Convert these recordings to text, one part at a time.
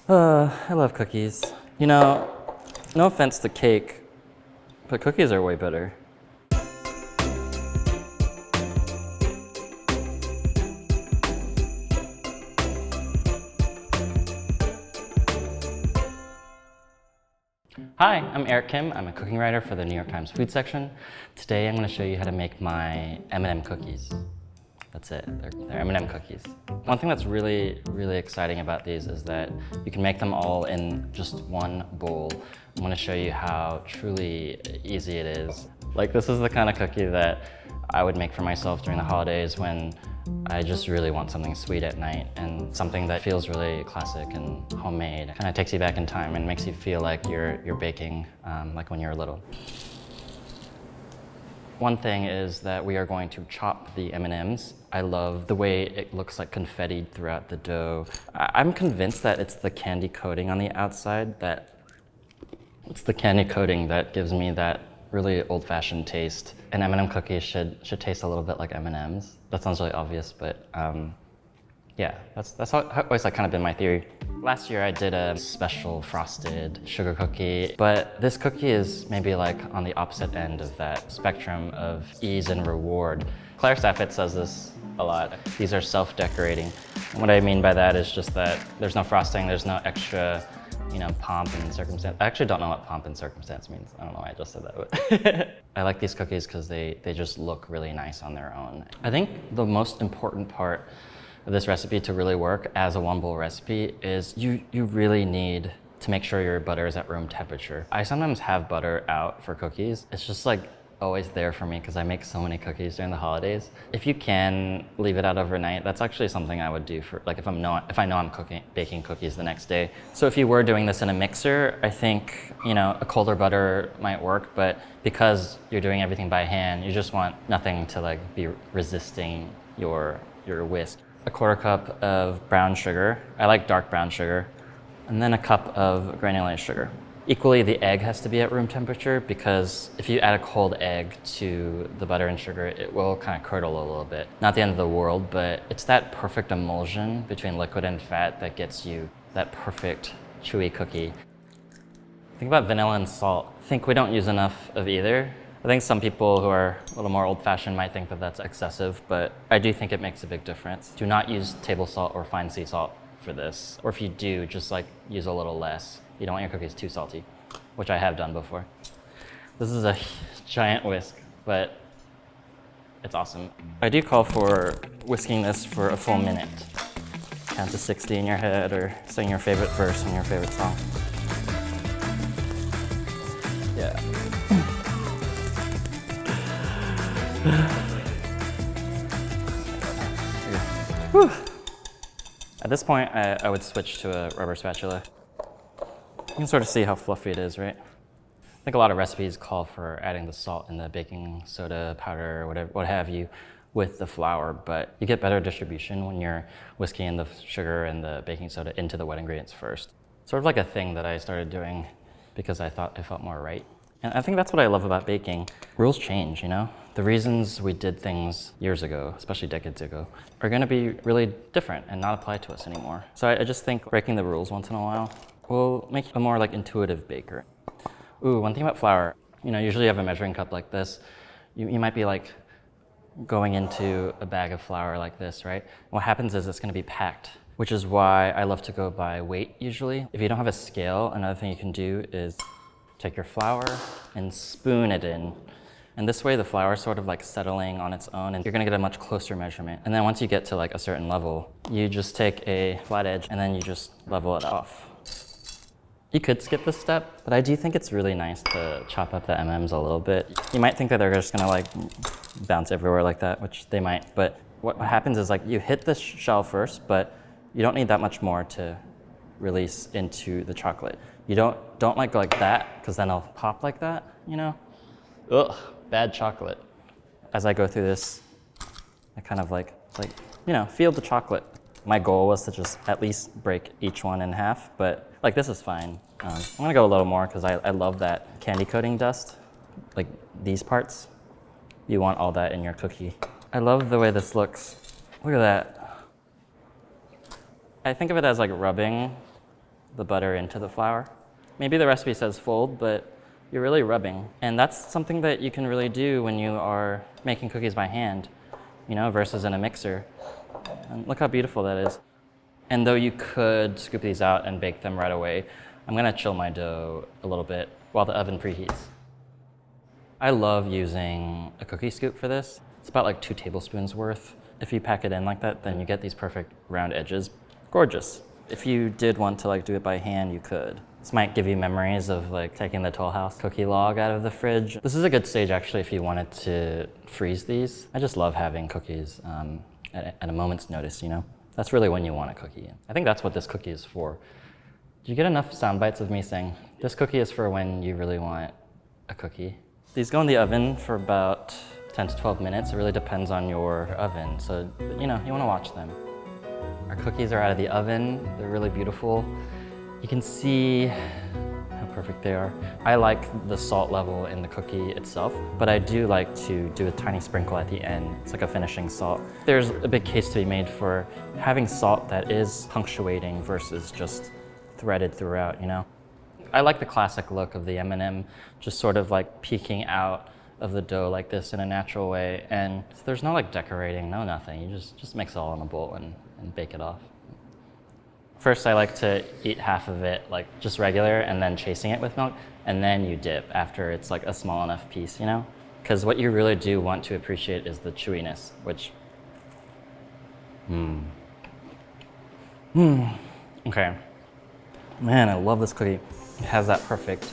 I love cookies. You know, no offense to cake, but cookies are way better. Hi, I'm Eric Kim. I'm a cooking writer for the New York Times food section. Today I'm going to show you how to make my M&M cookies. That's it, they're M&M cookies. One thing that's really exciting about these is that you can make them all in just one bowl. I'm going to show you how truly easy it is. Like, this is the kind of cookie that I would make for myself during the holidays when I just really want something sweet at night and something that feels really classic and homemade. Kind of takes you back in time and makes you feel like you're baking like when you were little. One thing is that we are going to chop the M&Ms. I love the way it looks like confetti throughout the dough. I'm convinced that it's the candy coating on the outside that gives me that really old-fashioned taste. An M&M cookie should taste a little bit like M&Ms. That sounds really obvious, but yeah, that's always kind of been my theory. Last year I did a special frosted sugar cookie, but this cookie is maybe like on the opposite end of that spectrum of ease and reward. Claire Stafford says this a lot. These are self-decorating. And what I mean by that is just that there's no frosting, there's no extra, pomp and circumstance. I actually don't know what pomp and circumstance means. I don't know why I just said that, but I like these cookies because they just look really nice on their own. I think the most important part of this recipe to really work as a one bowl recipe is you really need to make sure your butter is at room temperature. I sometimes have butter out for cookies. It's just like always there for me because I make so many cookies during the holidays. If you can leave it out overnight, that's actually something I would do for like if I know I'm baking cookies the next day. So if you were doing this in a mixer, I think a colder butter might work, but because you're doing everything by hand, you just want nothing to like be resisting your whisk. A quarter cup of brown sugar. I like dark brown sugar. And then a cup of granulated sugar. Equally, the egg has to be at room temperature because if you add a cold egg to the butter and sugar, it will kind of curdle a little bit. Not the end of the world, but it's that perfect emulsion between liquid and fat that gets you that perfect chewy cookie. Think about vanilla and salt. I think we don't use enough of either. I think some people who are a little more old-fashioned might think that that's excessive, but I do think it makes a big difference. Do not use table salt or fine sea salt for this. Or if you do, just use a little less. You don't want your cookies too salty, which I have done before. This is a giant whisk, but it's awesome. I do call for whisking this for a full minute. Count to 60 in your head or sing your favorite verse in your favorite song. Yeah. Whew. At this point, I would switch to a rubber spatula. You can sort of see how fluffy it is, right? I think a lot of recipes call for adding the salt and the baking soda powder or what have you with the flour, but you get better distribution when you're whisking the sugar and the baking soda into the wet ingredients first. Sort of like a thing that I started doing because I thought it felt more right. And I think that's what I love about baking. Rules change, The reasons we did things years ago, especially decades ago, are gonna be really different and not apply to us anymore. So I just think breaking the rules once in a while will make you a more intuitive baker. Ooh, one thing about flour, usually you have a measuring cup like this. You might be going into a bag of flour like this, right? What happens is it's gonna be packed, which is why I love to go by weight usually. If you don't have a scale, another thing you can do is take your flour and spoon it in. And this way the flour is sort of settling on its own and you're gonna get a much closer measurement. And then once you get to a certain level, you just take a flat edge and then you just level it off. You could skip this step, but I do think it's really nice to chop up the M&Ms a little bit. You might think that they're just gonna bounce everywhere like that, which they might, but what happens is you hit the shell first, but you don't need that much more to release into the chocolate. You don't go like that, because then it'll pop like that, Ugh, bad chocolate. As I go through this, I kind of feel the chocolate. My goal was to just at least break each one in half, but this is fine. I'm gonna go a little more because I love that candy coating dust. These parts, you want all that in your cookie. I love the way this looks. Look at that. I think of it as rubbing the butter into the flour. Maybe the recipe says fold, but you're really rubbing. And that's something that you can really do when you are making cookies by hand, you know, versus in a mixer. And look how beautiful that is. And though you could scoop these out and bake them right away, I'm gonna chill my dough a little bit while the oven preheats. I love using a cookie scoop for this. It's about like 2 tablespoons worth. If you pack it in like that, then you get these perfect round edges. Gorgeous. If you did want to like do it by hand, you could. This might give you memories of like taking the Toll House cookie log out of the fridge. This is a good stage actually if you wanted to freeze these. I just love having cookies at a moment's notice, you know? That's really when you want a cookie. I think that's what this cookie is for. Do you get enough sound bites of me saying, this cookie is for when you really want a cookie? These go in the oven for about 10 to 12 minutes. It really depends on your oven. So, you know, you wanna watch them. Our cookies are out of the oven. They're really beautiful. You can see how perfect they are. I like the salt level in the cookie itself, but I do like to do a tiny sprinkle at the end. It's like a finishing salt. There's a big case to be made for having salt that is punctuating versus just threaded throughout, you know? I like the classic look of the M&M, just sort of like peeking out of the dough like this in a natural way. And there's no like decorating, no nothing. You just mix it all in a bowl and bake it off. First, I like to eat half of it like just regular and then chasing it with milk, and then you dip after it's like a small enough piece, you know? Because what you really do want to appreciate is the chewiness, which, Okay. Man, I love this cookie. It has that perfect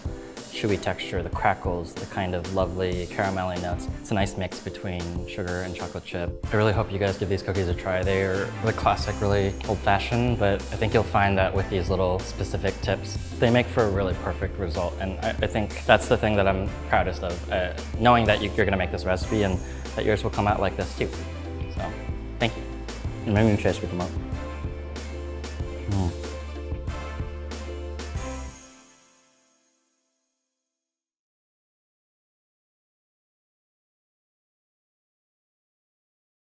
chewy texture, the crackles, the kind of lovely caramelly notes. It's a nice mix between sugar and chocolate chip. I really hope you guys give these cookies a try. They're the classic, really old-fashioned, but I think you'll find that with these little specific tips, they make for a really perfect result. And I think that's the thing that I'm proudest of, knowing that you're gonna make this recipe and that yours will come out like this too. So, thank you. And maybe you can share this with them up.